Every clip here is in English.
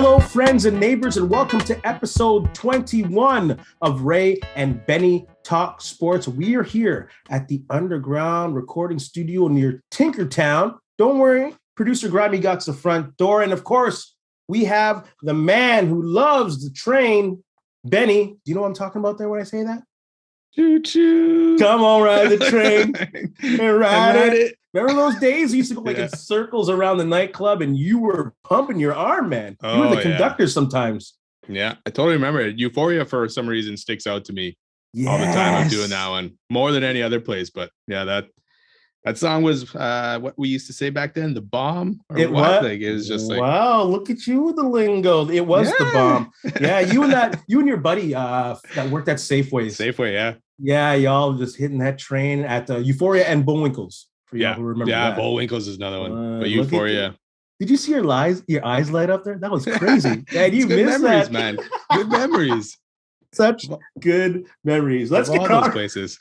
Hello, friends and neighbors, and welcome to episode 21 of Ray and Benny Talk Sports. We are here at the underground recording studio near Tinkertown. Don't worry, producer Grimey got to the front door. And of course, we have the man who loves the train, Benny. Do you know what I'm talking about there when I say that? Choo-choo. Come on, ride the train and ride it. Remember those days you used to go in circles around the nightclub and you were pumping your arm, man. You were the conductor sometimes. Yeah, I totally remember it. Euphoria, for some reason, sticks out to me all the time. I'm doing that one more than any other place. But yeah, that song was what we used to say back then, the bomb. Or it was. Like, it was just like, wow, look at you with the lingo. It was the bomb. Yeah, you and your buddy that worked at Safeway. Yeah. Yeah, y'all just hitting that train at Euphoria and Bullwinkle's. For y'all who remember that. Bullwinkle's is another one. But Euphoria. Did you see your eyes light up there? That was crazy. Man, you missed memories, that. Man. Good memories. Such good memories. Let's get all those places.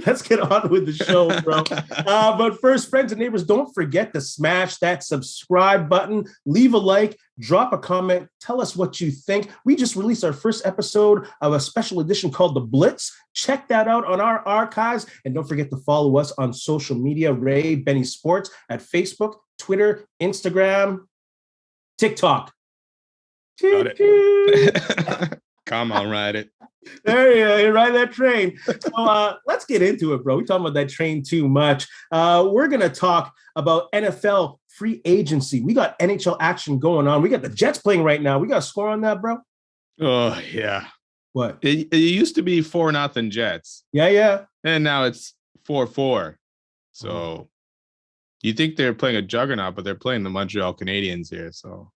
Let's get on with the show, bro. But first, friends and neighbors, don't forget to smash that subscribe button, leave a like, drop a comment, tell us what you think. We just released our first episode of a special edition called The Blitz. Check that out on our archives. And don't forget to follow us on social media, Ray Benny Sports, at Facebook, Twitter, Instagram, TikTok. Got it. Come on, ride it. There you ride that train. So let's get into it, bro. We're talking about that train too much. We're going to talk about NFL free agency. We got NHL action going on. We got the Jets playing right now. We got a score on that, bro? Oh, yeah. What? It used to be 4-0 Jets. Yeah. And now it's 4-4. So you think they're playing a juggernaut, but they're playing the Montreal Canadiens here. So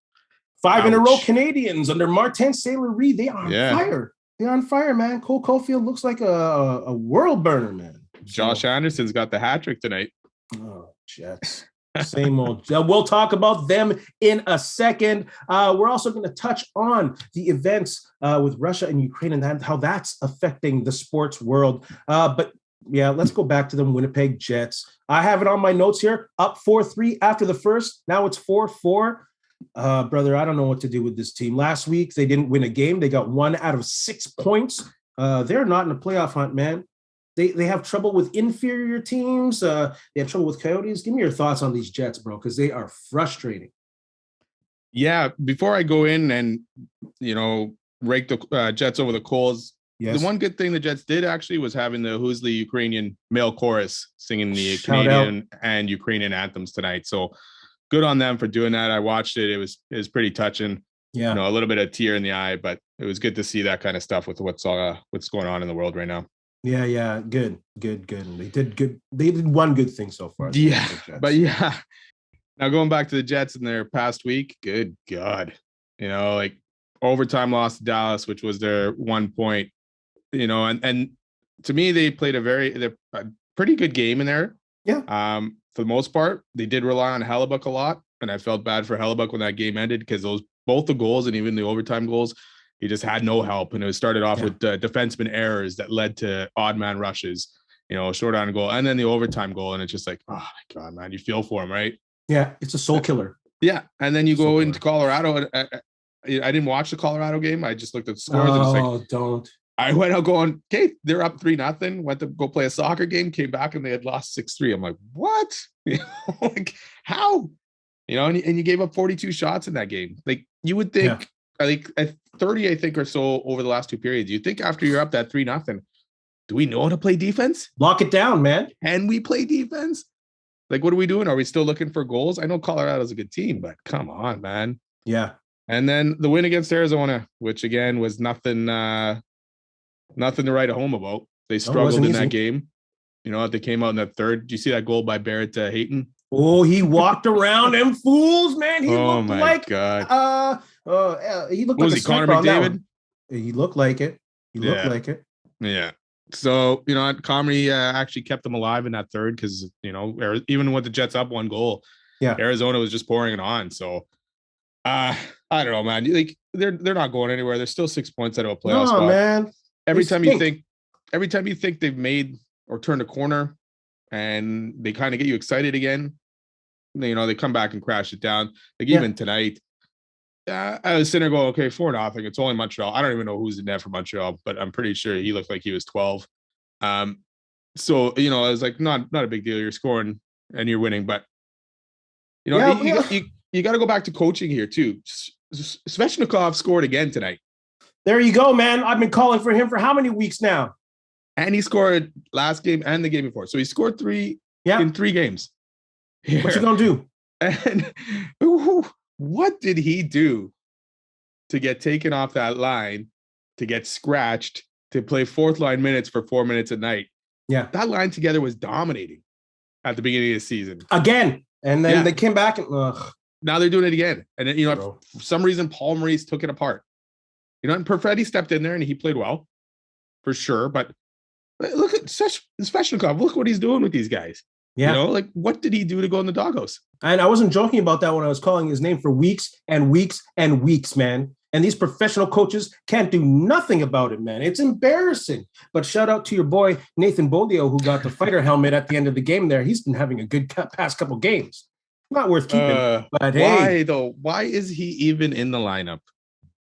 5 in a row Canadians under Martin Saint-Louis. They are on fire. They're on fire, man. Cole Caulfield looks like a world burner, man. Josh Anderson's got the hat trick tonight. Oh, Jets. Same old. We'll talk about them in a second. We're also going to touch on the events with Russia and Ukraine and how that's affecting the sports world. But yeah, let's go back to the Winnipeg Jets. I have it on my notes here. Up 4-3 after the first. Now it's 4-4. Brother, I don't know what to do with this team. Last week, they didn't win a game. They got 1 out of 6 points. They're not in a playoff hunt, man. They have trouble with inferior teams. They have trouble with Coyotes. Give me your thoughts on these Jets, bro, because they are frustrating. Yeah, before I go in and, rake the Jets over the coals, the one good thing the Jets did actually was having the Who's the Ukrainian male chorus singing the Canadian and Ukrainian anthems tonight. So good on them for doing that. I watched it. It was pretty touching. Yeah. A little bit of tear in the eye, but it was good to see that kind of stuff with what's going on in the world right now. Yeah. Good. They did good. They did one good thing so far. Yeah. But yeah. Now going back to the Jets in their past week, good God. Like overtime loss to Dallas, which was their 1 point, and to me, they played a pretty good game in there. Yeah. For the most part, they did rely on Hellebuck a lot, and I felt bad for Hellebuck when that game ended because both the goals and even the overtime goals, he just had no help, and it started off with defenseman errors that led to odd man rushes, short on goal, and then the overtime goal, and it's just like, oh my God, man, you feel for him, right? Yeah, it's a soul killer. Yeah, and then you go into Colorado, and I didn't watch the Colorado game. I just looked at the scores. Oh, don't. I went out going, okay, they're up 3-0, went to go play a soccer game, came back and they had lost 6-3. I'm like, what? Like how? And you gave up 42 shots in that game. Like you would think, like 30, I think, or so over the last 2 periods. You think after you're up that 3-0, do we know how to play defense? Lock it down, man. Can we play defense? Like, what are we doing? Are we still looking for goals? I know Colorado's a good team, but come on, man. Yeah. And then the win against Arizona, which again was nothing to write home about. They struggled in that game. They came out in that third. Did you see that goal by Barrett Hayton? Oh, he walked around them fools, man. He looked like God. He looked like a Connor McDavid. He looked like it. Yeah. So Comrie actually kept them alive in that third because even with the Jets up 1 goal, Arizona was just pouring it on. So I don't know, man. Like they're not going anywhere. They're still 6 points out of a playoff spot. Man. Every time you think they've made or turned a corner and they kind of get you excited again, they come back and crash it down. Like even tonight, I was sitting there going, okay, 4-0. It's only Montreal. I don't even know who's in net for Montreal, but I'm pretty sure he looked like he was 12. So I was like, not a big deal. You're scoring and you're winning, but you got to go back to coaching here too. Svechnikov scored again tonight. There you go, man. I've been calling for him for how many weeks now? And he scored last game and the game before. So he scored 3 in 3 games. Here. What you gonna do? And what did he do to get taken off that line, to get scratched, to play fourth line minutes for 4 minutes a night? Yeah. That line together was dominating at the beginning of the season. Again. And then they came back and now they're doing it again. And then, for some reason, Paul Maurice took it apart. And Perfetti stepped in there and he played well, for sure. But look at Svechnikov. Look what he's doing with these guys. Yeah. What did he do to go in the doghouse? And I wasn't joking about that when I was calling his name for weeks and weeks and weeks, man. And these professional coaches can't do nothing about it, man. It's embarrassing. But shout out to your boy, Nathan Bolio, who got the fighter helmet at the end of the game there. He's been having a good past couple games. Not worth keeping. But why, though? Why is he even in the lineup?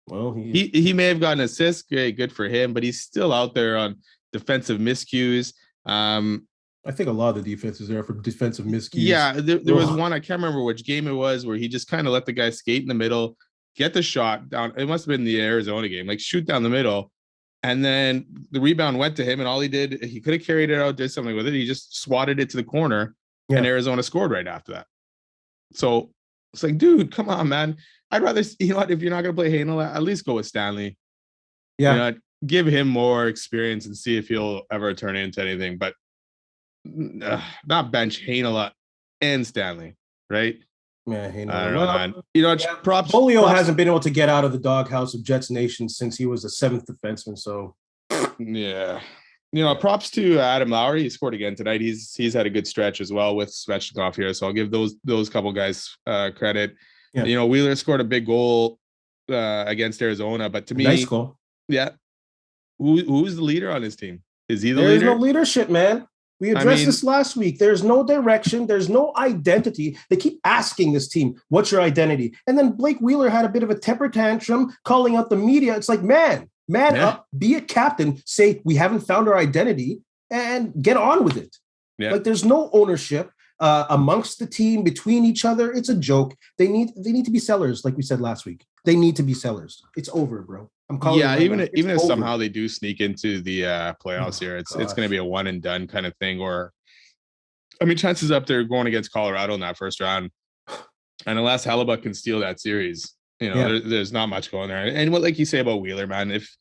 Well, he may have gotten assists. Great, good for him. But he's still out there on defensive miscues. I think a lot of the defense is there for defensive miscues. Yeah, there was one, I can't remember which game it was, where he just kind of let the guy skate in the middle, get the shot down. It must have been the Arizona game, shoot down the middle. And then the rebound went to him, and all he did, he could have carried it out, did something with it. He just swatted it to the corner, and Arizona scored right after that. So it's like, dude, come on, man. I'd rather, if you're not going to play Hanel, at least go with Stanley. Yeah. Give him more experience and see if he'll ever turn into anything. But not bench Hanel and Stanley, right? Yeah, Hanel. I don't know, man. Props. Bolio hasn't been able to get out of the doghouse of Jets Nation since he was a 7th defenseman. So, yeah. Props to Adam Lowry. He scored again tonight. He's had a good stretch as well with Svechnikov here. So I'll give those couple guys credit. Yeah. Wheeler scored a big goal against Arizona, but to me, nice goal. Yeah. Who's the leader on his team? Is he the leader? There's no leadership, man. We addressed this last week. There's no direction. There's no identity. They keep asking this team, what's your identity? And then Blake Wheeler had a bit of a temper tantrum calling out the media. It's like, man up, be a captain, say we haven't found our identity and get on with it. Yeah. There's no ownership amongst the team, between each other. It's a joke. They need to be sellers, like we said last week. They need to be sellers. It's over, bro. I'm calling. Yeah, even if somehow they do sneak into the playoffs here, it's going to be a one and done kind of thing. Or, chances up they're going against Colorado in that first round, and unless Hellebuck can steal that series, there's not much going there. And what, like you say about Wheeler, man, if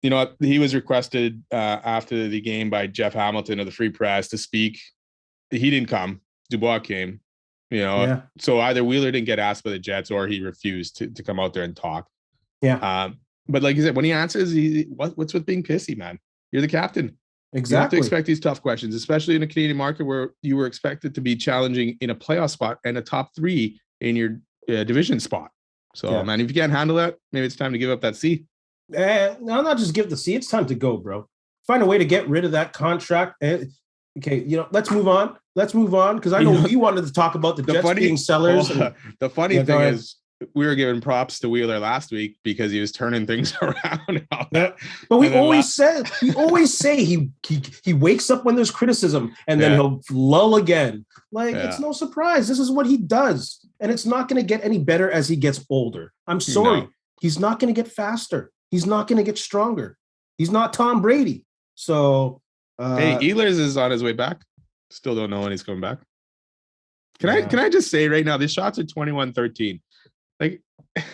he was requested after the game by Jeff Hamilton of the Free Press to speak, he didn't come. Dubois came. So either Wheeler didn't get asked by the Jets or he refused to come out there and talk. Yeah. But like you said, when he answers, what's with being pissy, man? You're the captain. Exactly. You have to expect these tough questions, especially in a Canadian market where you were expected to be challenging in a playoff spot and a top 3 in your division spot. So, man, if you can't handle that, maybe it's time to give up that C. No, not just give the C. It's time to go, bro. Find a way to get rid of that contract. Okay, let's move on. Because I know we wanted to talk about the Jets being sellers. The funny thing is, we were giving props to Wheeler last week because he was turning things around. But we always say he wakes up when there's criticism and then he'll lull again. It's no surprise. This is what he does. And it's not going to get any better as he gets older. I'm sorry. No. He's not going to get faster. He's not going to get stronger. He's not Tom Brady. So hey, Ehlers is on his way back. Still don't know when he's coming back. Can I just say right now, these shots are 21-13.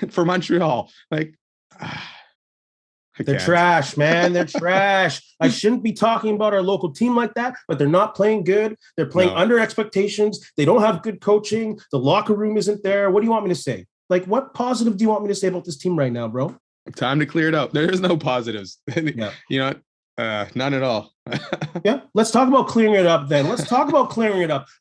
For Montreal, they're trash, man. They're trash. I shouldn't be talking about our local team like that, but they're not playing good. They're playing under expectations. They don't have good coaching. The locker room isn't there. What do you want me to say? What positive do you want me to say about this team right now, bro? Time to clear it up. There's no positives. Yeah. None at all. Yeah. Let's talk about clearing it up then.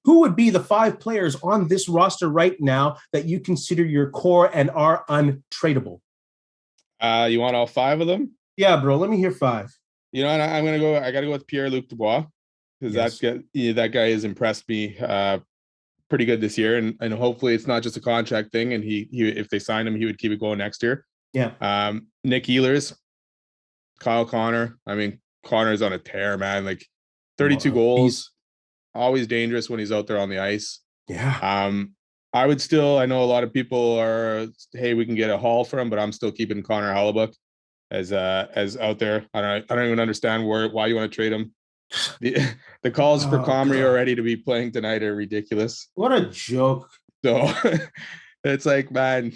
Who would be the 5 players on this roster right now that you consider your core and are untradeable? You want all 5 of them? Yeah, bro. Let me hear 5. And I'm going to go. I got to go with Pierre-Luc Dubois because that guy has impressed me pretty good this year, and hopefully it's not just a contract thing. And he if they sign him, he would keep it going next year. Yeah. Nick Ehlers, Kyle Connor. I mean, Connor's on a tear, man. Like 32 goals, always dangerous when he's out there on the ice. Yeah. I would still. I know a lot of people are, hey, we can get a haul for him, but I'm still keeping Connor Hellebuyck as out there. I don't even understand why you want to trade him. The calls for Comrie already to be playing tonight are ridiculous. What a joke. So it's like, man,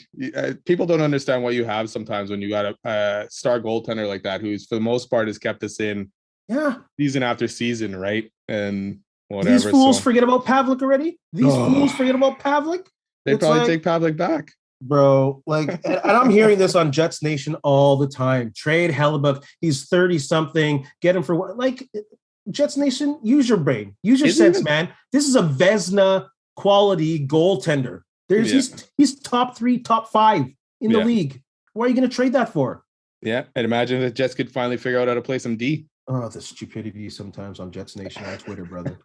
people don't understand what you have sometimes when you got a star goaltender like that, who's for the most part has kept us in season after season, right? And whatever. These fools forget about Pavlik already? These fools forget about Pavlik? They probably take Pavlik back. Bro, like, and I'm hearing this on Jets Nation all the time. Trade Hellebuyck. He's 30-something. Get him for what? Like, Jets Nation, use your brain. Use your sense, man. This is a Vezina quality goaltender. He's top 3, top 5 in the league. Why are you going to trade that for? Yeah, and imagine if the Jets could finally figure out how to play some D. Oh, the stupidity sometimes on Jets Nation on Twitter, brother.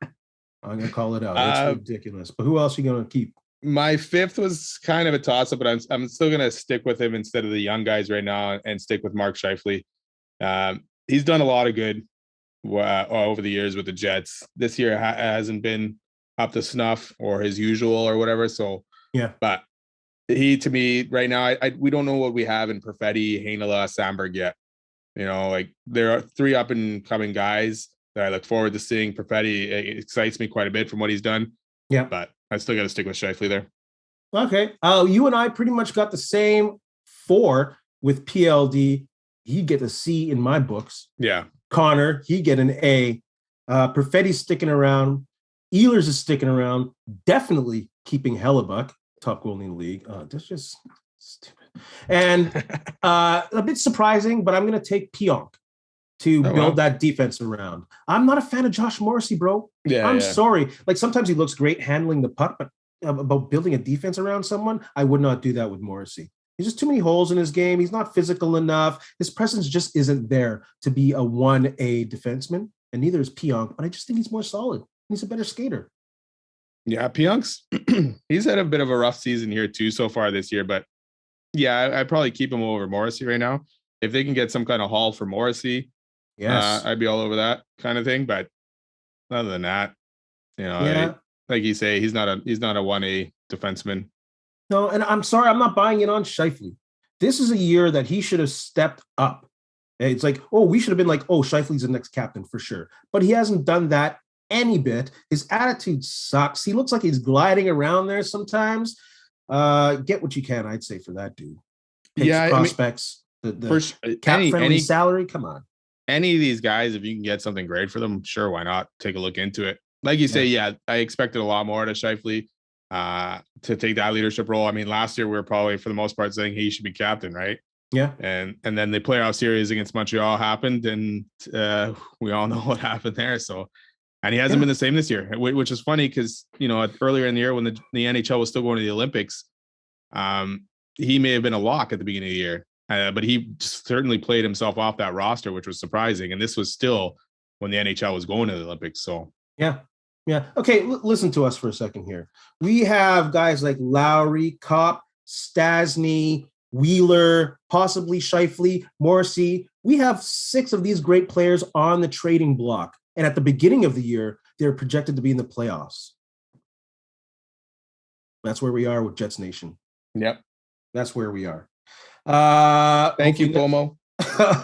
I'm going to call it out. It's ridiculous. But who else are you going to keep? My 5th was kind of a toss-up, but I'm still going to stick with him instead of the young guys right now and stick with Mark Scheifele. He's done a lot of good over the years with the Jets. This year hasn't been up to snuff or his usual or whatever. So yeah, but he, to me right now, we don't know what we have in Perfetti, Heinola, Sandberg yet. You know, like there are 3 up and coming guys that I look forward to seeing. Perfetti excites me quite a bit from what he's done. Yeah, but I still got to stick with Scheifele there. Okay. You and I pretty much got the same 4 with PLD. He'd get a C in my books. Yeah. Connor, he'd get an A. Perfetti's sticking around. Ehlers is sticking around. Definitely keeping Hellebuyck, top goalie in the league. That's just stupid. And a bit surprising, but I'm going to take Pionk to build that defense around. I'm not a fan of Josh Morrissey, bro. I'm sorry. Like, sometimes he looks great handling the puck, but about building a defense around someone, I would not do that with Morrissey. There's just too many holes in his game. He's not physical enough. His presence just isn't there to be a 1A defenseman, and neither is Pionk, but I just think he's more solid. He's a better skater. Yeah, Pionk's he's had a bit of a rough season here too so far this year, but yeah, I'd probably keep him over Morrissey right now. If they can get some kind of haul for Morrissey, I'd be all over that kind of thing. But other than that, you know, like you say, he's not a 1A defenseman. No, and I'm sorry, I'm not buying it on Scheifele. This is a year that he should have stepped up. It's like, we should have been like, Scheifele's the next captain for sure. But he hasn't done that any bit. His attitude sucks. He looks like he's gliding around there sometimes. Get what you can, I'd say, for that dude. Prospects, the cap-friendly salary, come on. Any of these guys, if you can get something great for them, sure, why not? Take a look into it. Like you say, I expected a lot more out of Scheifele to take that leadership role. I mean, last year we were probably, for the most part, saying he should be captain, right? Yeah. And then the playoff series against Montreal happened, and we all know what happened there. So, and he hasn't been the same this year, which is funny because, you know, earlier in the year when the NHL was still going to the Olympics, he may have been a lock at the beginning of the year, but he certainly played himself off that roster, which was surprising. And this was still when the NHL was going to the Olympics. So, yeah. Okay, listen to us for a second here. We have guys like Lowry, Kopp, Stasny, Wheeler, possibly Scheifele, Morrissey. We have 6 of these great players on the trading block. And at the beginning of the year, they're projected to be in the playoffs. That's where we are with Jets Nation. Yep. That's where we are. Thank you, Pomo.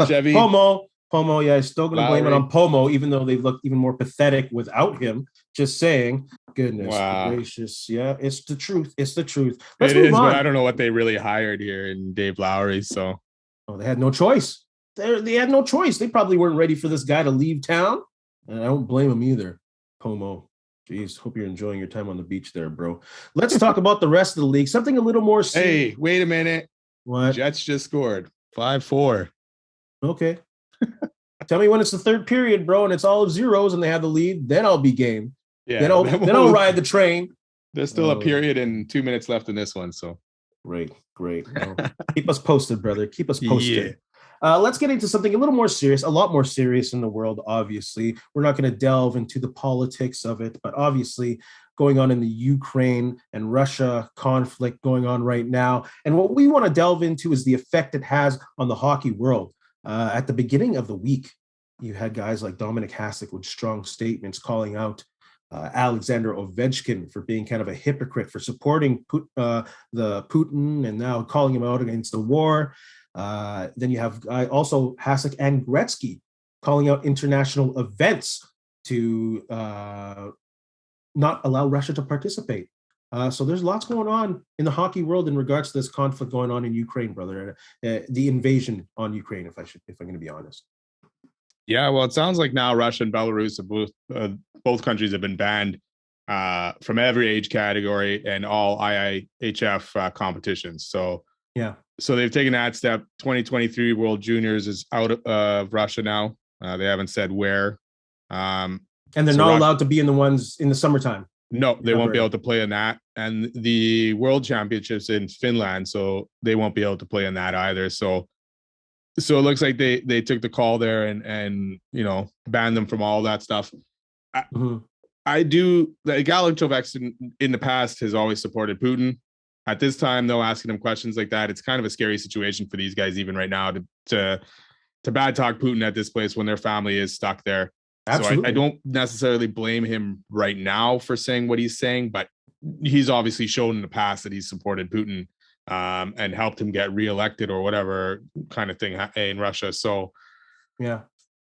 Chevy. Pomo, yeah, still going to blame it on Pomo, even though they've looked even more pathetic without him. Just saying, goodness gracious. Yeah, it's the truth. Let's move on. But I don't know what they really hired here in Dave Lowry. So, they had no choice. They had no choice. They probably weren't ready for this guy to leave town. And I don't blame him either. Pomo. Jeez, hope you're enjoying your time on the beach there, bro. Let's talk about the rest of the league. Something a little more serious. Hey, wait a minute. What? Jets just scored 5-4. Okay. Tell me when it's the third period, bro, and it's all of zeros and they have the lead, then I'll be game. Yeah. Then I'll ride the train. There's still a period and 2 minutes left in this one. So great. Well, keep us posted, brother. Keep us posted. Let's get into something a little more serious, a lot more serious in the world, obviously. We're not going to delve into the politics of it, but obviously going on in the Ukraine and Russia conflict going on right now. And what we want to delve into is the effect it has on the hockey world. At the beginning of the week, you had guys like Dominic Hasek with strong statements calling out Alexander Ovechkin for being kind of a hypocrite, for supporting the Putin and now calling him out against the war. Then you have also Hasek and Gretzky calling out international events to not allow Russia to participate. So there's lots going on in the hockey world in regards to this conflict going on in Ukraine, brother. The invasion on Ukraine, if I'm going to be honest. Yeah, well, it sounds like now Russia and Belarus have both countries have been banned from every age category and all IIHF competitions. So yeah, so they've taken that step. 2023 World Juniors is out of Russia now. They haven't said where. And they're not allowed to be in the ones in the summertime. No, they won't be able to play in that. And the World Championships in Finland, so they won't be able to play in that either. So it looks like they took the call there and banned them from all that stuff. I do. Like Alex Ovechkin in the past has always supported Putin. At this time, though, asking him questions like that, it's kind of a scary situation for these guys, even right now, to bad talk Putin at this place when their family is stuck there. Absolutely. So I don't necessarily blame him right now for saying what he's saying, but he's obviously shown in the past that he's supported Putin and helped him get reelected or whatever kind of thing in Russia. So yeah,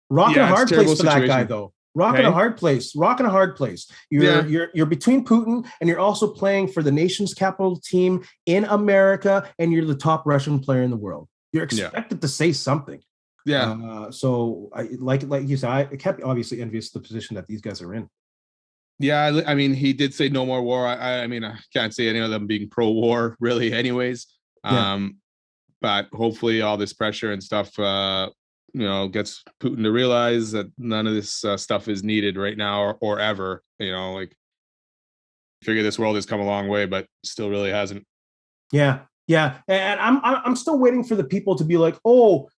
rocking a hard place for that guy, though. Rocking a hard place. You're between Putin and you're also playing for the nation's capital team in America, and you're the top Russian player in the world. You're expected to say something. Yeah. So I like you said, I kept obviously envious of the position that these guys are in. Yeah, I mean, he did say no more war. I mean, I can't see any of them being pro-war, really, anyways. Yeah. But hopefully, all this pressure and stuff, gets Putin to realize that none of this stuff is needed right now or ever. Figure this world has come a long way, but still really hasn't. Yeah. Yeah, and I'm still waiting for the people to be like, oh,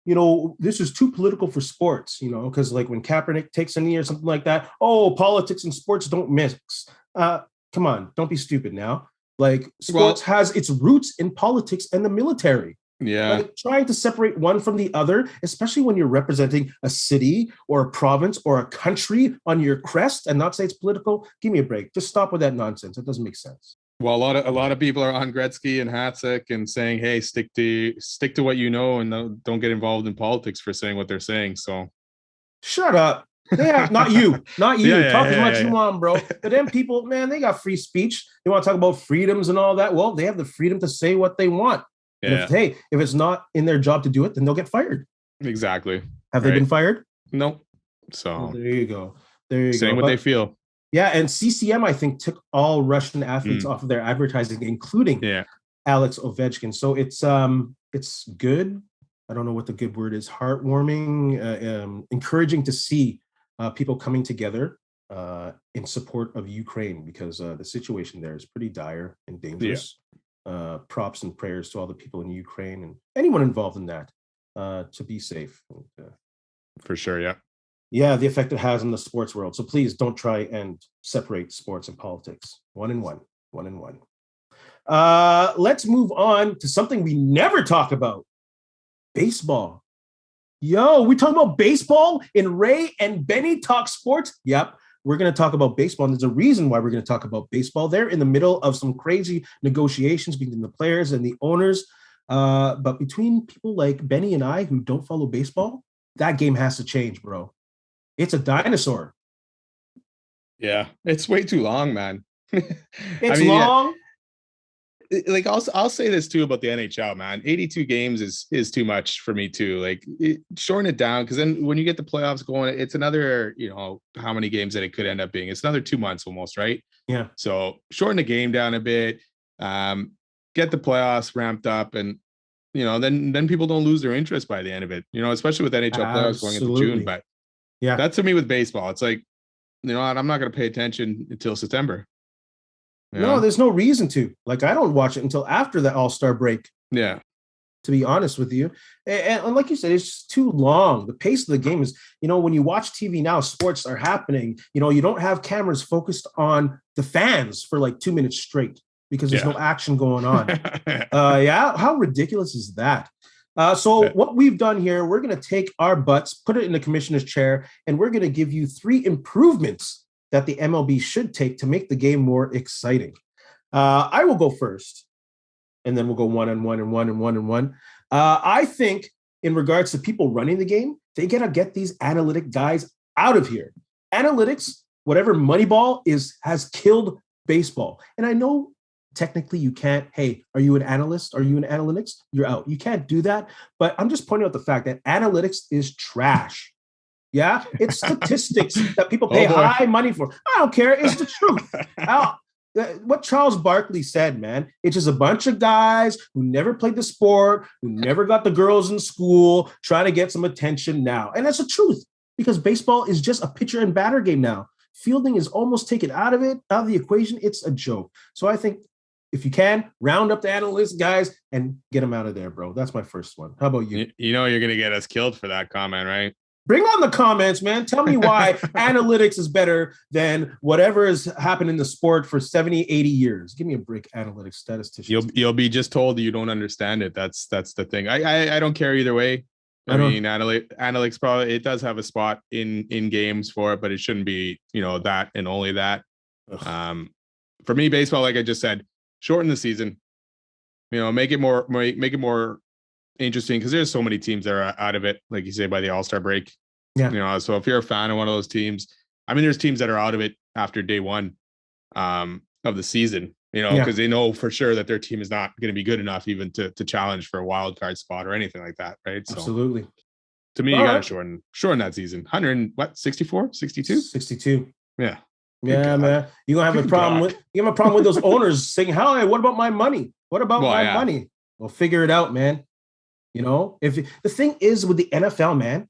this is too political for sports, because like when Kaepernick takes a knee or something like that, oh, politics and sports don't mix. Come on, don't be stupid now. Like sports has its roots in politics and the military. Yeah, like, trying to separate one from the other, especially when you're representing a city or a province or a country on your crest, and not say it's political. Give me a break. Just stop with that nonsense. It doesn't make sense. Well, a lot of people are on Gretzky and Hasek and saying, "Hey, stick to what you know and don't get involved in politics for saying what they're saying." So, shut up. Not you. Talk as much as you want, bro. But then people, man, they got free speech. They want to talk about freedoms and all that. Well, they have the freedom to say what they want. Yeah. And if it's not in their job to do it, then they'll get fired. Exactly. Have they been fired? Nope. So well, there you go. Saying what they feel. Yeah, and CCM, I think, took all Russian athletes off of their advertising, including Alex Ovechkin. So it's good. I don't know what the good word is. Heartwarming, encouraging to see people coming together in support of Ukraine, because the situation there is pretty dire and dangerous. Props and prayers to all the people in Ukraine and anyone involved in that to be safe. For sure, yeah. Yeah, the effect it has on the sports world. So please don't try and separate sports and politics. One and one. Let's move on to something we never talk about. Baseball. Yo, we talking about baseball in Ray and Benny Talk Sports? Yep, we're going to talk about baseball. And there's a reason why we're going to talk about baseball. They're in the middle of some crazy negotiations between the players and the owners. But between people like Benny and I who don't follow baseball, that game has to change, bro. It's a dinosaur. Yeah, it's way too long, man. It's long. Like I'll say this too about the NHL, man. 82 games is too much for me too. Like shorten it down, because then when you get the playoffs going, it's another, how many games that it could end up being. It's another 2 months almost, right? Yeah. So shorten the game down a bit, get the playoffs ramped up, and then people don't lose their interest by the end of it. Especially with NHL playoffs going into June. But yeah, that's to me with baseball. It's like, I'm not going to pay attention until September. No, there's no reason to. Like, I don't watch it until after the All-Star break. Yeah. to be honest with you. And like you said, it's just too long. The pace of the game is, when you watch TV now, sports are happening. You don't have cameras focused on the fans for like 2 minutes straight because there's no action going on. How ridiculous is that? So what we've done here, we're going to take our butts, put it in the commissioner's chair, and we're going to give you 3 improvements that the MLB should take to make the game more exciting. I will go first. And then we'll go one and one and one and one and one. I think in regards to people running the game, they got to get these analytic guys out of here. Analytics, whatever Moneyball is, has killed baseball. And I know technically you can't, hey, are you an analyst? Are you in analytics? You're out. You can't do that. But I'm just pointing out the fact that analytics is trash. Yeah, it's statistics that people pay high money for. I don't care. It's the truth. What Charles Barkley said, man, it's just a bunch of guys who never played the sport, who never got the girls in school, trying to get some attention now. And that's the truth, because baseball is just a pitcher and batter game now. Fielding is almost taken out of the equation. It's a joke. So I think if you can, round up the analyst guys and get them out of there, bro. That's my first one. How about you? You're going to get us killed for that comment, right? Bring on the comments, man. Tell me why analytics is better than whatever has happened in the sport for 70, 80 years. Give me a break, analytics statisticians. You'll be just told you don't understand it. That's the thing. I don't care either way. I mean, analytics probably, it does have a spot in games for it, but it shouldn't be, that and only that. For me, baseball, like I just said, shorten the season. Make it more interesting, because there's so many teams that are out of it, like you say, by the All-Star break. So if you're a fan of one of those teams, I mean, there's teams that are out of it after day one of the season, because they know for sure that their team is not going to be good enough even to challenge for a wild card spot or anything like that, right? So absolutely. To me, you got to shorten that season. 64, 62? 62. Yeah. Yeah, man. You're gonna have a problem with those owners saying, "Hey, what about my money? What about my money?" Well, figure it out, man. If the thing is with the NFL, man,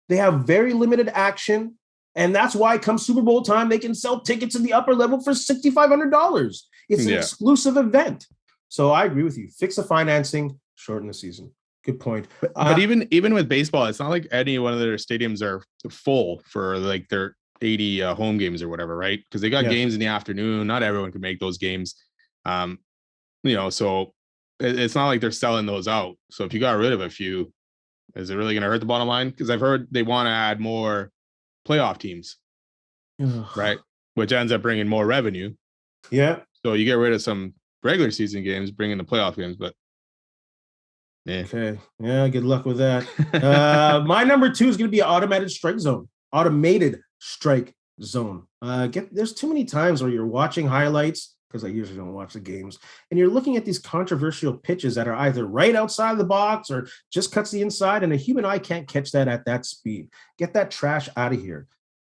they have very limited action, and that's why come Super Bowl time, they can sell tickets in the upper level for $6,500. It's an exclusive event. So I agree with you. Fix the financing, shorten the season. Good point. But even with baseball, it's not like any one of their stadiums are full for like their 80 home games or whatever, right? Because they got games in the afternoon. Not everyone can make those games. So it's not like they're selling those out. So if you got rid of a few, is it really going to hurt the bottom line? Because I've heard they want to add more playoff teams, right? Which ends up bringing more revenue. Yeah. So you get rid of some regular season games, bring in the playoff games, but Okay. Yeah, good luck with that. My number 2 is going to be automated strike zone. There's too many times where you're watching highlights, because I usually don't watch the games, and you're looking at these controversial pitches that are either right outside of the box or just cuts the inside, and a human eye can't catch that at that speed. Get that trash out of here.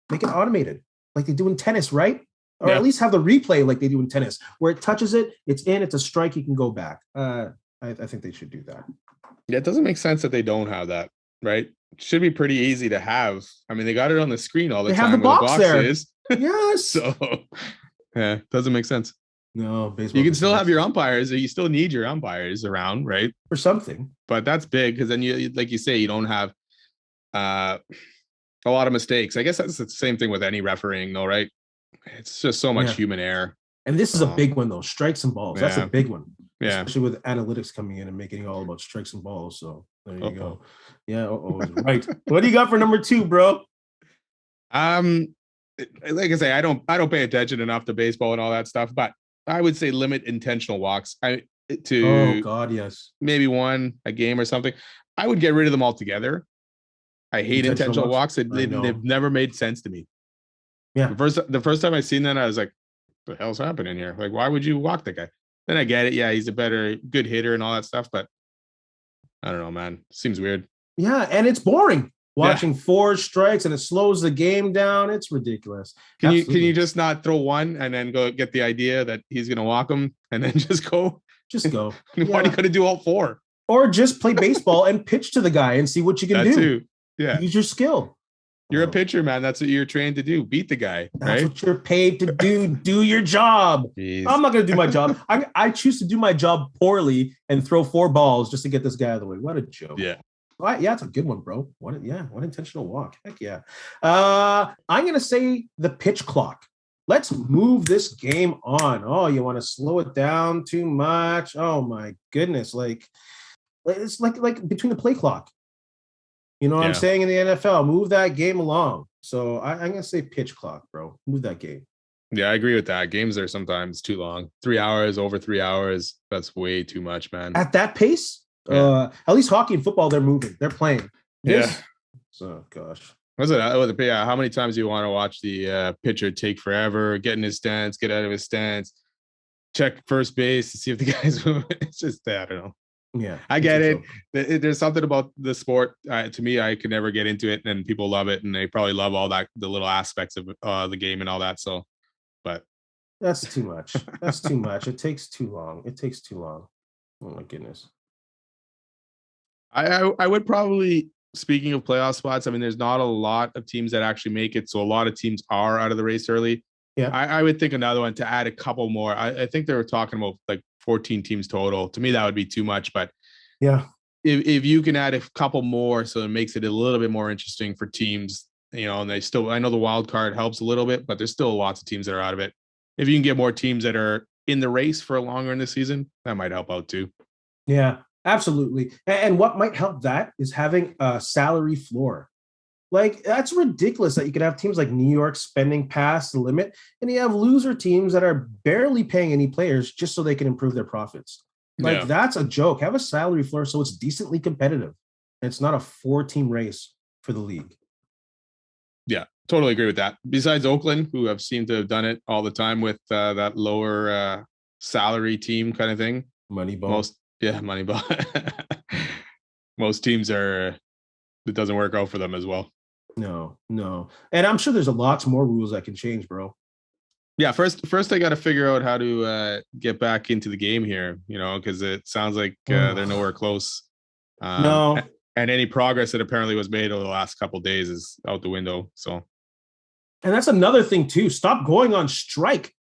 Make it automated, like they do in tennis, right? Or at least have the replay like they do in tennis, where it touches it, it's in, it's a strike, you can go back. I think they should do that. Yeah, it doesn't make sense that they don't have that, right? It should be pretty easy to have. I mean, they got it on the screen all the time. Have the box there. Is. Yes. So, yeah, doesn't make sense. No, baseball. You can still have your umpires. You still need your umpires around, right? For something. But that's big, because then you, like you say, you don't have a lot of mistakes. I guess that's the same thing with any refereeing, though, right? It's just so much human error. And this is a big one, though. Strikes and balls. That's a big one. Yeah. Especially with analytics coming in and making it all about strikes and balls. So there you go. Yeah. Right. What do you got for number 2, bro? Like I say, I don't pay attention enough to baseball and all that stuff, but I would say limit intentional walks maybe one a game or something. I would get rid of them altogether. I hate intentional walks. They've never made sense to me. Yeah. The first time I seen that, I was like, what the hell's happening here? Like, why would you walk that guy? Then I get it. Yeah, he's a good hitter and all that stuff, but I don't know, man. Seems weird. Yeah, and it's boring. Watching 4 strikes and it slows the game down. It's ridiculous. Can you just not throw one and then go get the idea that he's gonna walk him and then just go? Just go. Why do you gotta do all 4? Or just play baseball and pitch to the guy and see what you can do. Too. Yeah. Use your skill. You're a pitcher, man. That's what you're trained to do. Beat the guy. That's right? what you're paid to do. Do your job. Jeez. I'm not going to do my job. I choose to do my job poorly and throw 4 balls just to get this guy out of the way. What a joke. Yeah. Yeah, it's a good one, bro. What intentional walk. Heck yeah. I'm going to say the pitch clock. Let's move this game on. Oh, you want to slow it down too much? Oh, my goodness. Like, it's like between the play clock. You know what I'm saying in the NFL? Move that game along. So I'm going to say pitch clock, bro. Move that game. Yeah, I agree with that. Games are sometimes too long. 3 hours, over 3 hours. That's way too much, man. At that pace? At least hockey and football, they're moving. They're playing. Yeah. So, gosh. How many times do you want to watch the pitcher take forever, get in his stance, get out of his stance, check first base to see if the guy's moving? It's just, I don't know. Yeah, I get it. There's something about the sport. To me, I could never get into it, and people love it, and they probably love all that, the little aspects of the game and all that. So, but that's too much. That's too much. It takes too long. Oh my goodness. I would probably, speaking of playoff spots, I mean, there's not a lot of teams that actually make it, so a lot of teams are out of the race early. Yeah, I would think another one to add a couple more. I think they were talking about like 14 teams total. To me, that would be too much. But yeah, if you can add a couple more, so it makes it a little bit more interesting for teams, and they still, I know the wild card helps a little bit, but there's still lots of teams that are out of it. If you can get more teams that are in the race for longer in the season, that might help out too. Yeah, absolutely. And what might help that is having a salary floor. Like, that's ridiculous that you could have teams like New York spending past the limit, and you have loser teams that are barely paying any players just so they can improve their profits. Like, that's a joke. Have a salary floor so it's decently competitive. And it's not a 4-team race for the league. Yeah, totally agree with that. Besides Oakland, who have seemed to have done it all the time with that lower salary team kind of thing. Moneyball. Moneyball. Most teams it doesn't work out for them as well. No. And I'm sure there's a lots more rules that can change, bro. Yeah, first I got to figure out how to get back into the game here, because it sounds like they're nowhere close. No. And any progress that apparently was made over the last couple of days is out the window. So, and that's another thing too. Stop going on strike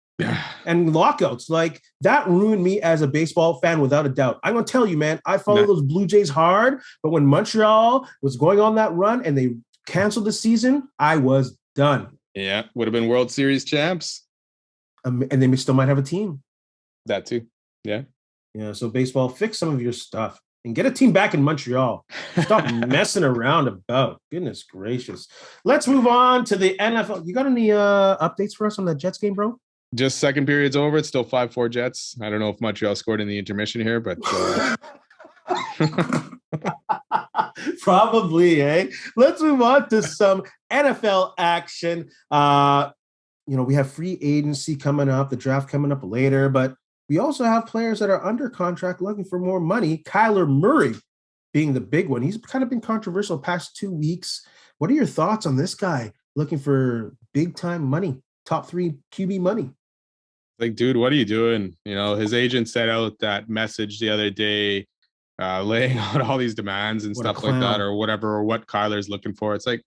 and lockouts. Like, that ruined me as a baseball fan without a doubt. I'm gonna tell you, man. I follow those Blue Jays hard, but when Montreal was going on that run and they canceled the season, I was done. Yeah, would have been World Series champs, and they still might have a team. That too. Yeah. So baseball, fix some of your stuff. And get a team back in Montreal. Stop messing around about. Goodness gracious. Let's move on to the NFL. You got any updates for us on the Jets game, bro? Just second period's over. It's still 5-4 Jets. I don't know if Montreal scored in the intermission here, but probably, eh? Let's move on to some NFL action. We have free agency coming up, the draft coming up later, but we also have players that are under contract looking for more money. Kyler Murray being the big one. He's kind of been controversial the past 2 weeks. What are your thoughts on this guy looking for big time money, top 3 QB money? Like, dude, what are you doing? His agent set out that message the other day, laying out all these demands and stuff like that, or whatever, or what Kyler's looking for. It's like,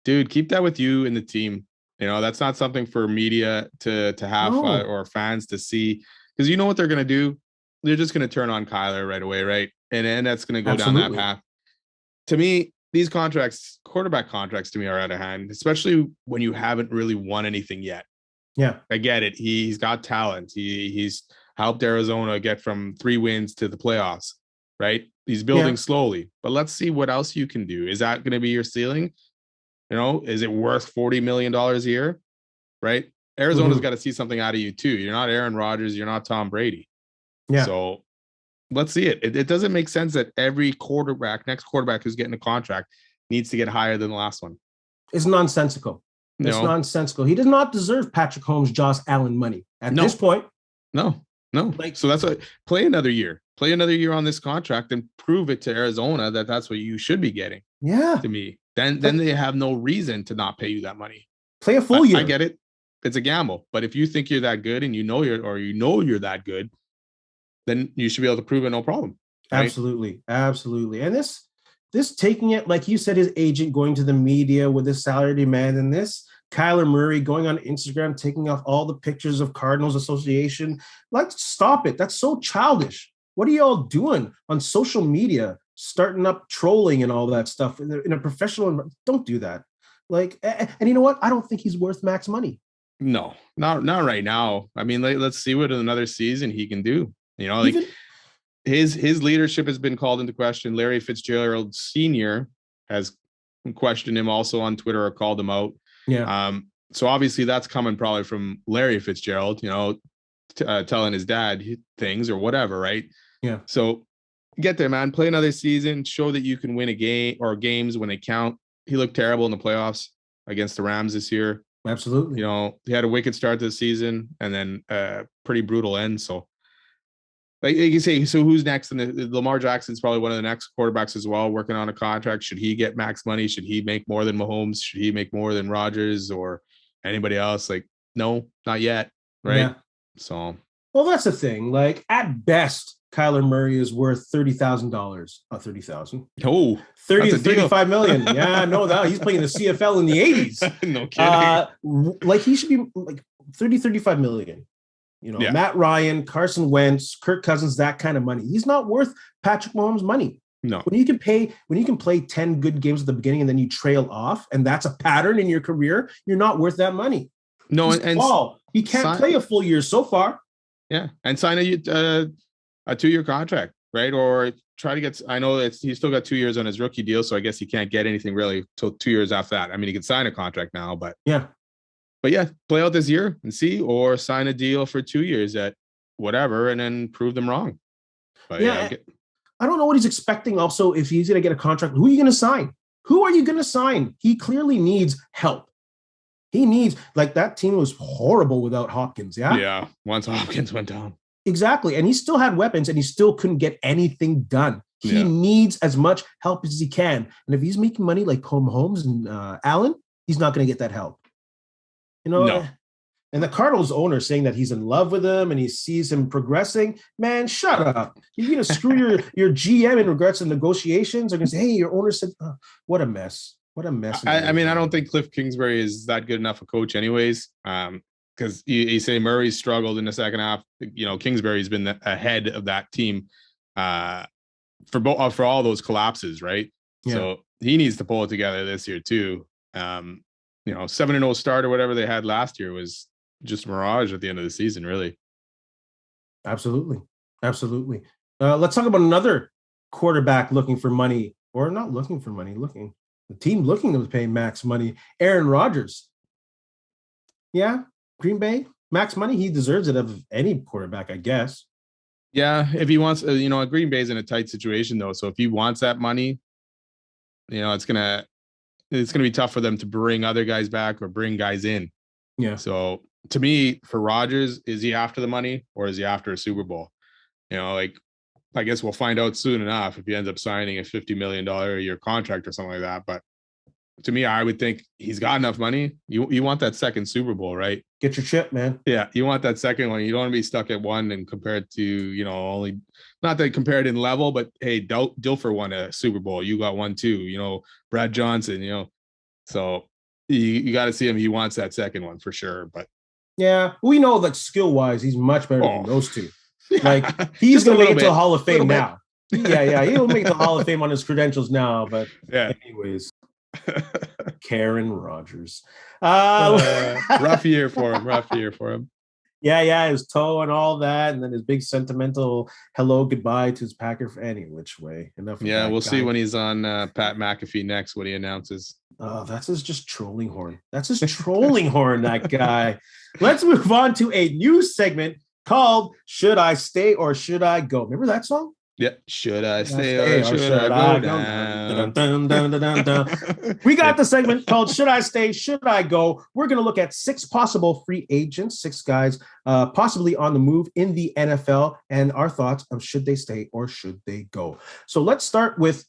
dude, keep that with you and the team. That's not something for media to have or fans to see. Because you know what they're going to do? They're just going to turn on Kyler right away, right? And that's going to go down that path. To me, these quarterback contracts to me are out of hand, especially when you haven't really won anything yet. Yeah. I get it. He's got talent. He's helped Arizona get from 3 wins to the playoffs, right? He's building slowly. But let's see what else you can do. Is that going to be your ceiling? Is it worth $40 million a year, right? Arizona's got to see something out of you too. You're not Aaron Rodgers. You're not Tom Brady. Yeah. So let's see it. It doesn't make sense that every next quarterback who's getting a contract needs to get higher than the last one. It's nonsensical. It's nonsensical. He does not deserve Patrick Mahomes, Josh Allen money at this point. No. So that's why play another year on this contract and prove it to Arizona that that's what you should be getting. Yeah. To me, then they have no reason to not pay you that money. Play a full year. I get it. It's a gamble, but if you think you're that good and you're that good, then you should be able to prove it, no problem. Right? Absolutely. And this, this taking it, like you said, his agent going to the media with his salary demand, and this Kyler Murray going on Instagram, taking off all the pictures of Cardinals Association. Like, stop it. That's so childish. What are y'all doing on social media, starting up trolling and all that stuff in a professional environment? Don't do that. Like, and you know what? I don't think he's worth max money. No, not right now. I mean, let's see what another season he can do. You know, like his leadership has been called into question. Larry Fitzgerald Sr. has questioned him also on Twitter or called him out. Yeah. So obviously that's coming probably from Larry Fitzgerald, you know, telling his dad things or whatever, right? Yeah. So get there, man. Play another season. Show that you can win a game or games when they count. He looked terrible in the playoffs against the Rams this year. Absolutely. You know, he had a wicked start to the season and then a pretty brutal end. So, like you say, so who's next? And Lamar Jackson's probably one of the next quarterbacks as well, working on a contract. Should he get max money? Should he make more than Mahomes? Should he make more than Rodgers or anybody else? Like, no, not yet. Right. Yeah. So, well, that's the thing. Like, at best, Kyler Murray is worth $30,000. 30,000. Oh, 35 million. Yeah, no, he's playing the CFL in the 80s. No kidding. Like, he should be like 35 million. You know, yeah. Matt Ryan, Carson Wentz, Kirk Cousins, that kind of money. He's not worth Patrick Mahomes' money. No. When you can play 10 good games at the beginning and then you trail off, and that's a pattern in your career, you're not worth that money. No, he can't play a full year so far. Yeah, and sign a 2-year contract, right? Or try to get. I know he's still got 2 years on his rookie deal, so I guess he can't get anything really till 2 years after that. I mean, he can sign a contract now, but play out this year and see, or sign a deal for 2 years at whatever, and then prove them wrong. But I don't know what he's expecting. Also, if he's going to get a contract, who are you going to sign? Who are you going to sign? He clearly needs help. He needs, like, that team was horrible without Hopkins. Yeah. Yeah. Once Hopkins went down. Exactly. And he still had weapons and he still couldn't get anything done. He needs as much help as he can. And if he's making money like Mahomes and Allen, he's not going to get that help. You know? No. And the Cardinals owner saying that he's in love with him and he sees him progressing. Man, shut up. You're going to screw your GM in regards to negotiations. They're going to say, hey, your owner said, what a mess. What a mess. I mean, I don't think Cliff Kingsbury is that good enough a coach anyways. Because you say Murray struggled in the second half. You know, Kingsbury's been ahead of that team for all those collapses, right? Yeah. So he needs to pull it together this year too. You know, 7-0 start or whatever they had last year was just a mirage at the end of the season, really. Absolutely. Absolutely. Let's talk about another quarterback looking for money, or not looking for money, the team looking to pay max money. Aaron Rodgers. Yeah. Green Bay, max money. He deserves it of any quarterback, I guess. Yeah. If he wants, Green Bay's in a tight situation though. So if he wants that money, you know, it's going to be tough for them to bring other guys back or bring guys in. Yeah. So to me, for Rodgers, is he after the money or is he after a Super Bowl? You know, like, I guess we'll find out soon enough if he ends up signing a $50 million a year contract or something like that. But to me, I would think he's got enough money. You want that second Super Bowl, right? Get your chip, man. Yeah, you want that second one. You don't want to be stuck at one and compared to, you know, only not that compared in level, but hey, Dilfer won a Super Bowl. You got one too. You know, Brad Johnson. You know, so you got to see him. He wants that second one for sure. But yeah, we know that skill wise, he's much better than those two. Like, he's going to make it to the Hall of Fame now. Yeah, he'll make it to the Hall of Fame on his credentials now. But anyways, Karen Rodgers. Rough year for him. Yeah, his toe and all that, and then his big sentimental hello, goodbye to his Packer. Any which way. Enough. Yeah, we'll see when he's on Pat McAfee next, what he announces. Oh, that's his just trolling horn. That's his trolling horn, that guy. Let's move on to a new segment called Should I Stay or Should I Go? Remember that song? Yeah. Should I stay or should I go down? We got the segment called Should I Stay, Should I Go? We're going to look at 6 possible free agents, 6 guys possibly on the move in the NFL, and our thoughts of should they stay or should they go. So let's start with,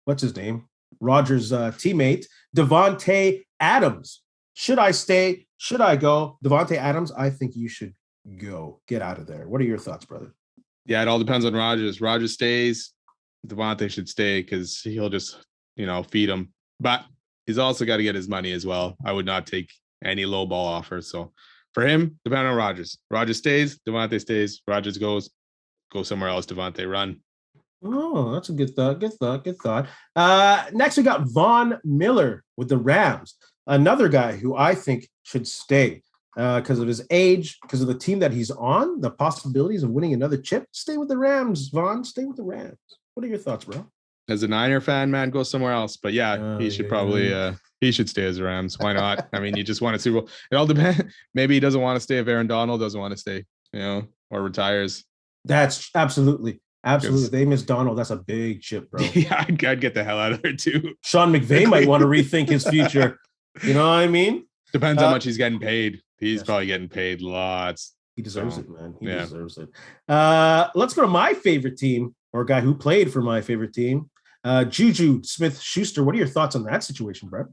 what's his name? Rodgers' teammate, Davante Adams. Should I stay? Should I go? Davante Adams, I think you should go. Get out of there. What are your thoughts, brother? Yeah, it all depends on Rodgers. Rodgers stays. Devontae should stay because he'll just, feed him. But he's also got to get his money as well. I would not take any low ball offer. So for him, depend on Rogers. Rogers stays, Devontae stays. Rogers goes, go somewhere else. Devontae run. Oh, that's a good thought. Good thought. Good thought. Next, we got Von Miller with the Rams. Another guy who I think should stay because of his age, because of the team that he's on, the possibilities of winning another chip. Stay with the Rams, Von. Stay with the Rams. What are your thoughts, bro? As a Niner fan, man, go somewhere else. But yeah, he should probably he should stay as a Rams. Why not? I mean, you just want a Super Bowl. It all depends. Maybe he doesn't want to stay if Aaron Donald doesn't want to stay, or retires. That's absolutely. If they miss Donald, that's a big chip, bro. Yeah, I'd get the hell out of there too. Sean McVay might want to rethink his future. You know what I mean? Depends how much he's getting paid. He's probably getting paid lots. He deserves it, man. He deserves it. Let's go to my favorite team, or a guy who played for my favorite team, Juju Smith-Schuster. What are your thoughts on that situation, Brett?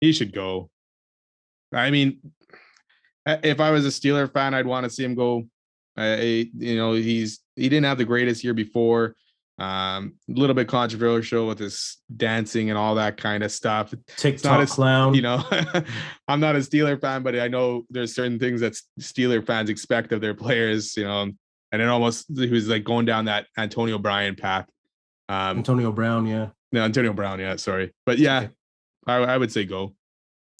He should go. I mean, if I was a Steeler fan, I'd want to see him go. He didn't have the greatest year before. A little bit controversial with his dancing and all that kind of stuff. TikTok clown. I'm not a Steeler fan, but I know there's certain things that Steeler fans expect of their players, and it almost, he was like going down that Antonio Brown path. Antonio Brown, yeah. No, Antonio Brown, yeah, sorry. But yeah, okay. I would say go.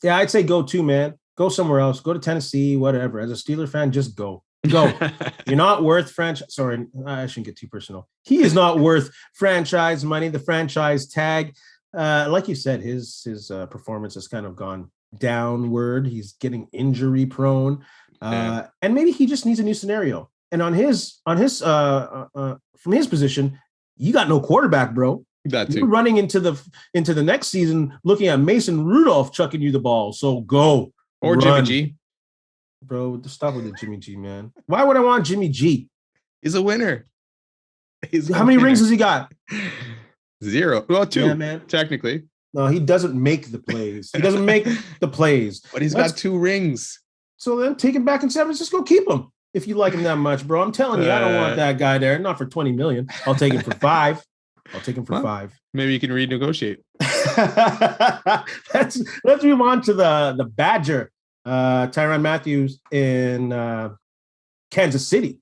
Yeah, I'd say go too, man. Go somewhere else. Go to Tennessee, whatever. As a Steeler fan, just go. Go. You're not worth franchise. Sorry, I shouldn't get too personal. He is not worth franchise money, the franchise tag. Like you said, his performance has kind of gone downward. He's getting injury prone. And maybe he just needs a new scenario. And from his position, you got no quarterback, bro. That too. You're running into the next season looking at Mason Rudolph chucking you the ball. So go. Or run. Jimmy G. Bro, stop with the Jimmy G, man. Why would I want Jimmy G? He's a winner. How many rings has he got? 0. Well, 2, yeah, man. Technically. No, he doesn't make the plays. He doesn't make the plays. But he's got 2 rings. So then take him back in San Francisco. Keep him if you like him that much, bro. I'm telling you, I don't want that guy there. Not for $20 million. I'll take him for 5. I'll take him for 5. Maybe you can renegotiate. Let's move on to the Badger. Tyrann Mathieu in Kansas City.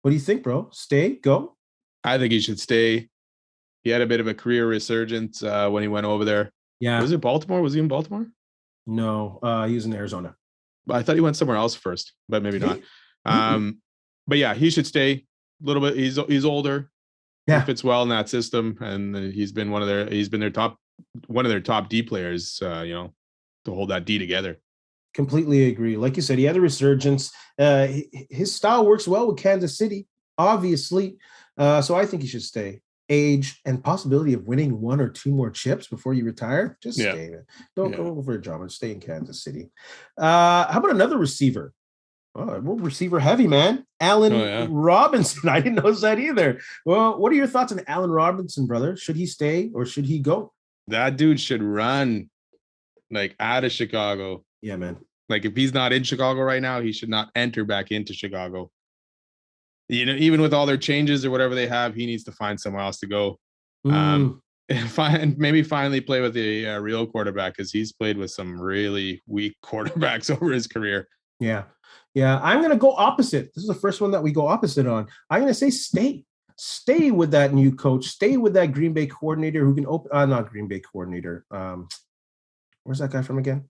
What do you think, bro? Stay? Go? I think he should stay. He had a bit of a career resurgence when he went over there. Yeah. Was it Baltimore? Was he in Baltimore? No, he was in Arizona. I thought he went somewhere else first, but maybe not. But yeah, he should stay a little bit. He's older. Yeah. He fits well in that system, and he's been one of their top D players, to hold that D together. Completely agree. Like you said, he had a resurgence. His style works well with Kansas City, obviously. So I think he should stay. Age and possibility of winning 1 or 2 more chips before you retire. Just stay. Don't go over a drama. Stay in Kansas City. How about another receiver? Oh, we're receiver heavy, man. Allen Robinson. I didn't notice that either. Well, what are your thoughts on Allen Robinson, brother? Should he stay or should he go? That dude should run out of Chicago. Yeah, man. If he's not in Chicago right now, he should not enter back into Chicago. Even with all their changes or whatever they have, he needs to find somewhere else to go. Maybe finally play with a real quarterback, because he's played with some really weak quarterbacks over his career. Yeah. I'm going to go opposite. This is the first one that we go opposite on. I'm going to say stay. Stay with that new coach. Stay with that Green Bay coordinator who can open. Not Green Bay coordinator. Where's that guy from again?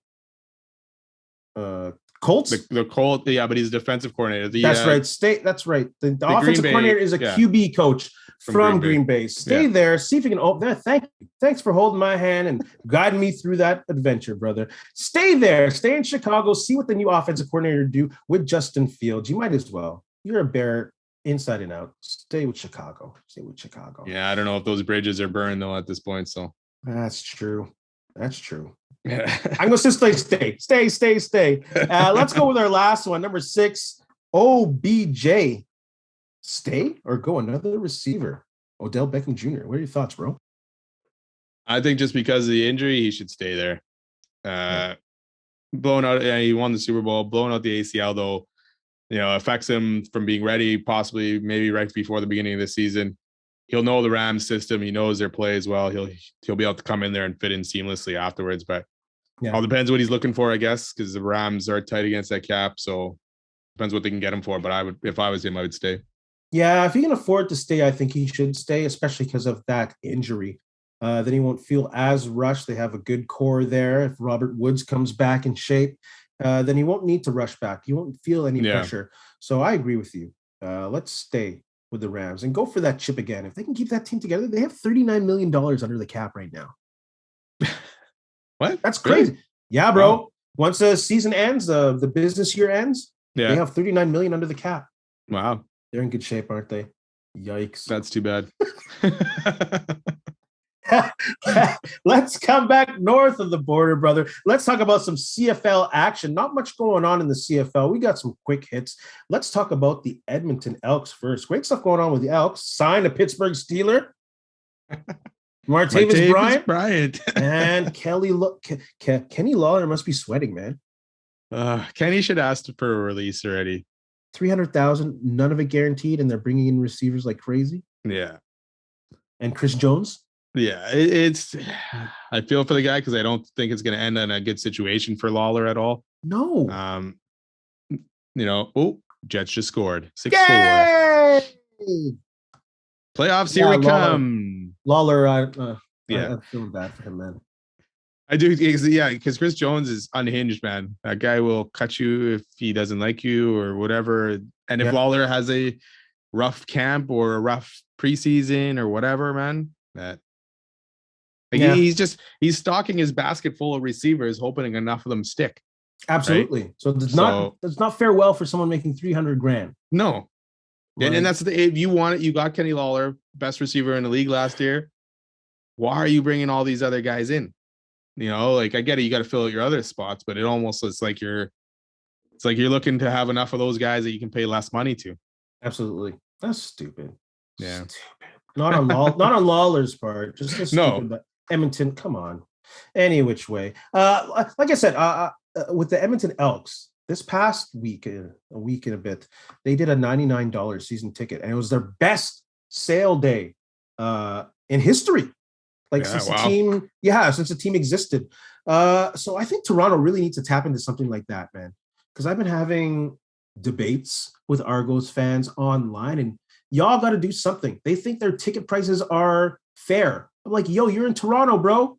Colts. The Colts. Yeah, but he's a defensive coordinator. That's right. That's right. The offensive coordinator is a QB coach from Green Bay. Stay there. See if you can open there. Thanks for holding my hand and guiding me through that adventure, brother. Stay there. Stay in Chicago. See what the new offensive coordinator do with Justin Fields. You might as well. You're a Bear inside and out. Stay with Chicago. Yeah, I don't know if those bridges are burned though at this point. So that's true. I'm going to say stay. Let's go with our last one. Number 6, OBJ. Stay or go another receiver? Odell Beckham Jr. What are your thoughts, bro? I think just because of the injury, he should stay there. Blown out. He won the Super Bowl. Blown out the ACL though. affects him from being ready, possibly maybe right before the beginning of the season. He'll know the Rams system. He knows their plays well. He'll be able to come in there and fit in seamlessly afterwards. But all depends what he's looking for, I guess, because the Rams are tight against that cap. So depends what they can get him for. But if I was him, I would stay. Yeah, if he can afford to stay, I think he should stay, especially because of that injury. Then he won't feel as rushed. They have a good core there. If Robert Woods comes back in shape, then he won't need to rush back. He won't feel any pressure. So I agree with you. Let's stay with the Rams and go for that chip again. If they can keep that team together, they have $39 million under the cap right now. What? That's crazy. Really? Yeah, bro. Wow. Once the season ends, the business year ends, they have $39 million under the cap. Wow. They're in good shape, aren't they? Yikes. That's too bad. Let's come back north of the border, brother. Let's talk about some CFL action. Not much going on in the CFL. We got some quick hits. Let's talk about the Edmonton Elks first. Great stuff going on with the Elks. Signed a Pittsburgh Steeler. Martavis Bryant. And Kenny Lawler must be sweating, man. Kenny should ask for a release already. 300,000, none of it guaranteed, and they're bringing in receivers like crazy. Yeah. And Chris Jones. Yeah, I feel for the guy because I don't think it's going to end in a good situation for Lawler at all. No. Jets just scored 6-4. Playoffs, here we come. Lawler, I'm feeling bad for him, man. I do, because Chris Jones is unhinged, man. That guy will cut you if he doesn't like you or whatever. And if Lawler has a rough camp or a rough preseason or whatever, man, he's stocking his basket full of receivers, hoping enough of them stick. Absolutely. Right? So it's not farewell for someone making $300,000. No. Right. And that's if you want it, you got Kenny Lawler, best receiver in the league last year. Why are you bringing all these other guys in? I get it. You got to fill out your other spots, but it's like you're looking to have enough of those guys that you can pay less money to. Absolutely. That's stupid. Yeah. Stupid. Not on Lawler's part. Just stupid. No. But Edmonton, come on. Any which way. Like I said, with the Edmonton Elks, this past week, a week and a bit, they did a $99 season ticket, and it was their best sale day in history. Since the team existed. So I think Toronto really needs to tap into something like that, man. Because I've been having debates with Argos fans online, and y'all got to do something. They think their ticket prices are fair. I'm like, yo, you're in Toronto, bro.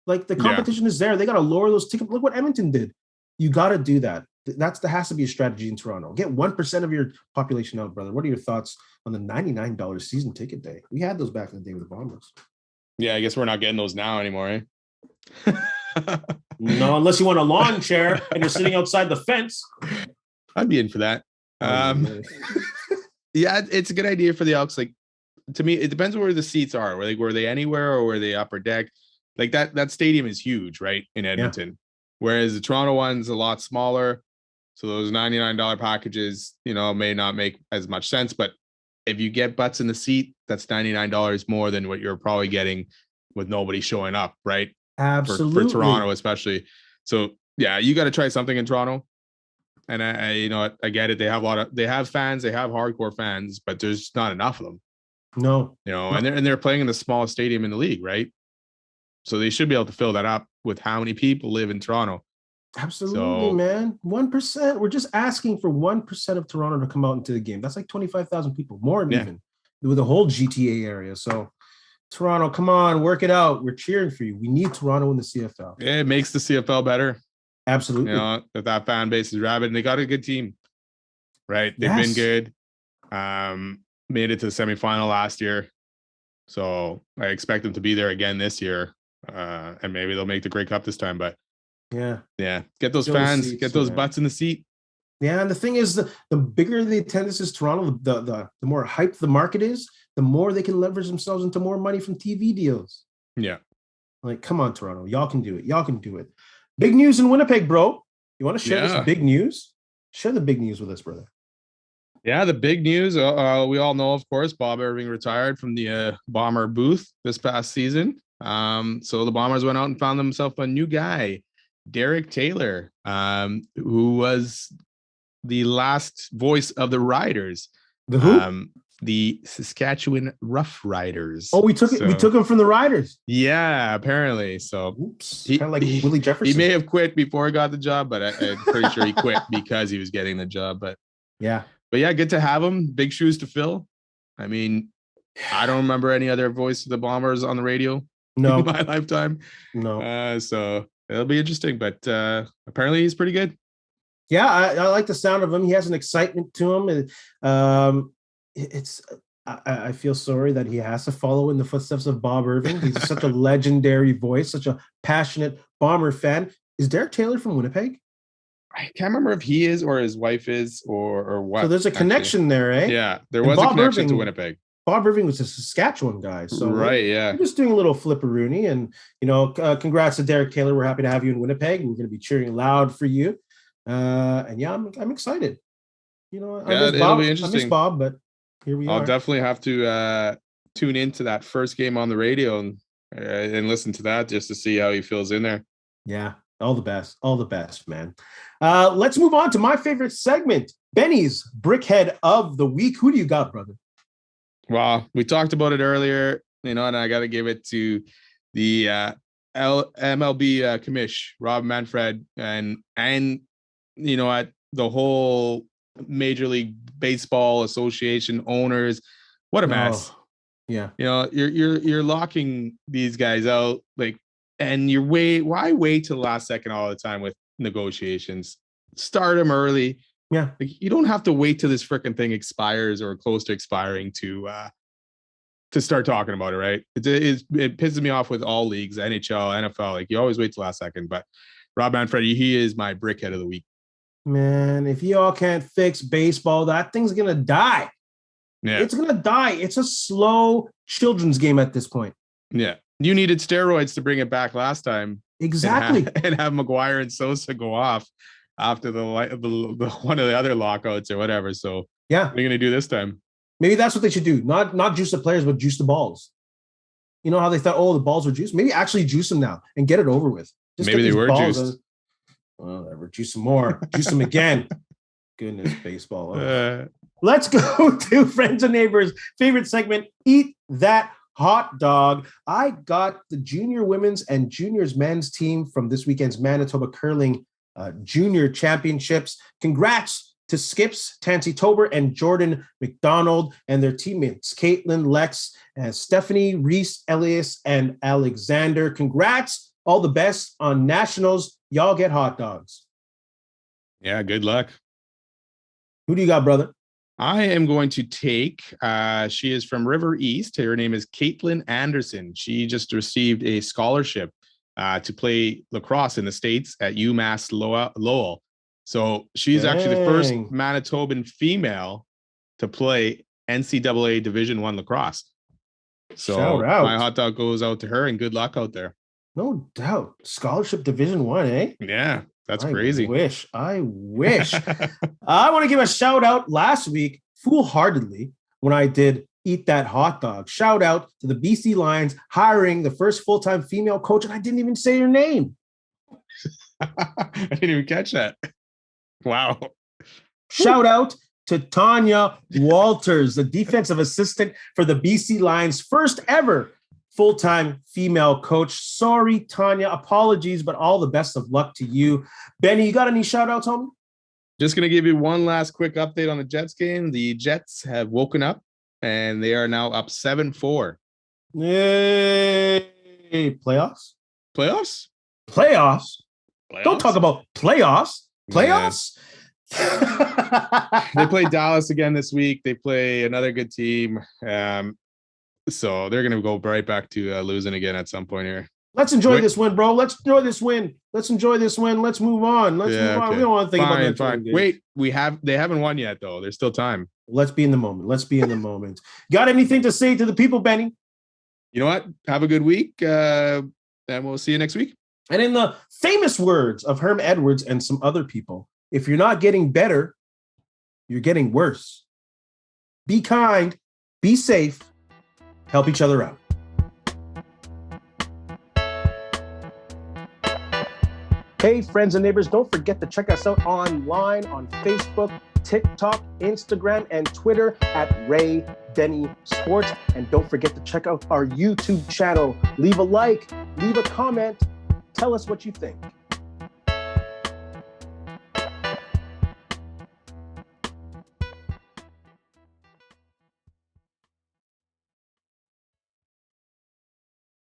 Like, the competition is there. They got to lower those tickets. Look what Edmonton did. You got to do that. There has to be a strategy in Toronto. Get 1% of your population out, brother. What are your thoughts on the $99 season ticket day? We had those back in the day with the Bombers. Yeah, I guess we're not getting those now anymore, eh? No, unless you want a lawn chair and you're sitting outside the fence. I'd be in for that. Yeah, it's a good idea for the Elks. Like, to me, it depends where the seats are. Were they anywhere or were they upper deck? Like that stadium is huge, right, in Edmonton. Yeah. Whereas the Toronto one's a lot smaller. So those $99 packages, may not make as much sense. But if you get butts in the seat, that's $99 more than what you're probably getting with nobody showing up, right? Absolutely. For Toronto, especially. So yeah, you got to try something in Toronto. And I get it. They have fans, they have hardcore fans, but there's not enough of them. No. And they're playing in the smallest stadium in the league, right? So they should be able to fill that up with how many people live in Toronto. Absolutely, man. 1%. We're just asking for 1% of Toronto to come out into the game. That's like 25,000 people, more than even with the whole GTA area. So Toronto, come on, work it out. We're cheering for you. We need Toronto in the CFL. Yeah, it makes the CFL better. Absolutely. If that fan base is rabid, and they got a good team, right? They've been good. Made it to the semifinal last year. So I expect them to be there again this year. And maybe they'll make the Grey Cup this time, but yeah. Get those fans, get those butts in the seat. Yeah, and the thing is, the bigger the attendance is Toronto, the more hyped the market is, the more they can leverage themselves into more money from TV deals. Yeah. Like, come on, Toronto. Y'all can do it. Y'all can do it. Big news in Winnipeg, bro. You want to share this big news? Share the big news with us, brother. Yeah, the big news. We all know, of course, Bob Irving retired from the Bomber booth this past season. So the Bombers went out and found themselves a new guy, Derek Taylor, who was the last voice of the Riders. The who? The Saskatchewan Roughriders. Oh, we took him from the Riders. Yeah, apparently. So oops, kind of like Willie Jefferson. He may have quit before he got the job, but I'm pretty sure he quit because he was getting the job. But yeah, good to have him. Big shoes to fill. I mean, I don't remember any other voice of the Bombers on the radio. No, in my lifetime. No. So it'll be interesting, but apparently he's pretty good. Yeah, I like the sound of him. He has an excitement to him. I feel sorry that he has to follow in the footsteps of Bob Irving. He's such a legendary voice, such a passionate Bomber fan. Is Derek Taylor from Winnipeg? I can't remember if he is or his wife is or what. So there's a connection there, eh? Yeah, there was a connection to Winnipeg. Bob Irving was a Saskatchewan guy. So right, yeah. We're just doing a little flipperoonie. And, congrats to Derek Taylor. We're happy to have you in Winnipeg. We're going to be cheering loud for you. And yeah, I'm excited. It'll be interesting. I miss Bob, but here we are. I'll definitely have to tune into that first game on the radio and listen to that just to see how he feels in there. Yeah, all the best, man. Let's move on to my favorite segment, Benny's Brickhead of the Week. Who do you got, brother? Well, we talked about it earlier, and I got to give it to the MLB commish, Rob Manfred, and at the whole Major League Baseball Association owners. What a mess! Yeah, you're locking these guys out, and why wait till the last second all the time with negotiations? Start them early. Yeah, you don't have to wait till this freaking thing expires or close to expiring to start talking about it, right? It pisses me off with all leagues, NHL, NFL. You always wait till the last second. But Rob Manfred, he is my brickhead of the week. Man, if y'all can't fix baseball, that thing's gonna die. Yeah, it's gonna die. It's a slow children's game at this point. Yeah, you needed steroids to bring it back last time. Exactly, and have McGuire and Sosa go off after the one of the other lockouts or whatever. So yeah, what are you gonna do this time? Maybe that's what they should do. Not juice the players, but juice the balls. You know how they thought, the balls were juiced? Maybe actually juice them now and get it over with. Maybe they were juiced. Whatever, juice some more. Juice them again. Goodness, baseball. Let's go to friends and neighbors' favorite segment, Eat That Hot Dog. I got the junior women's and juniors men's team from this weekend's Manitoba Curling Junior Championships. Congrats to Skips, Tansy Tober, and Jordan McDonald and their teammates, Caitlin, Lex, and Stephanie, Reese, Elias, and Alexander. Congrats. All the best on nationals. Y'all get hot dogs. Yeah, good luck. Who do you got, brother? I am going to take, she is from River East. Her name is Caitlin Anderson. She just received a scholarship to play lacrosse in the States at UMass Lowell. So she's actually the first Manitoban female to play NCAA Division I lacrosse. So my hot dog goes out to her, and good luck out there. No doubt. Scholarship Division I, eh? Yeah, that's crazy. I wish. I want to give a shout out last week, foolhardily, when I did Eat That Hot Dog. Shout out to the BC Lions hiring the first full-time female coach, and I didn't even say her name. I didn't even catch that. Wow. Shout out to Tanya Walters, the defensive assistant for the BC Lions, first ever full-time female coach. Sorry, Tanya. Apologies, but all the best of luck to you. Benny, you got any shout-outs, homie? Just going to give you one last quick update on the Jets game. The Jets have woken up, and they are now up 7-4. Yay. Playoffs? Don't talk about playoffs. Playoffs? Yeah. They play Dallas again this week. They play another good team. So they're going to go right back to losing again at some point here. Let's enjoy this win, bro. Let's enjoy this win. Let's move on. Okay. We don't want to think about that. Wait, they haven't won yet, though. There's still time. Let's be in the moment. Got anything to say to the people, Benny? You know what? Have a good week. And we'll see you next week. And in the famous words of Herm Edwards and some other people, if you're not getting better, you're getting worse. Be kind, be safe, help each other out. Hey, friends and neighbors, don't forget to check us out online on Facebook, TikTok, Instagram, and Twitter at Ray Denny Sports. And don't forget to check out our YouTube channel. Leave a like, leave a comment, tell us what you think.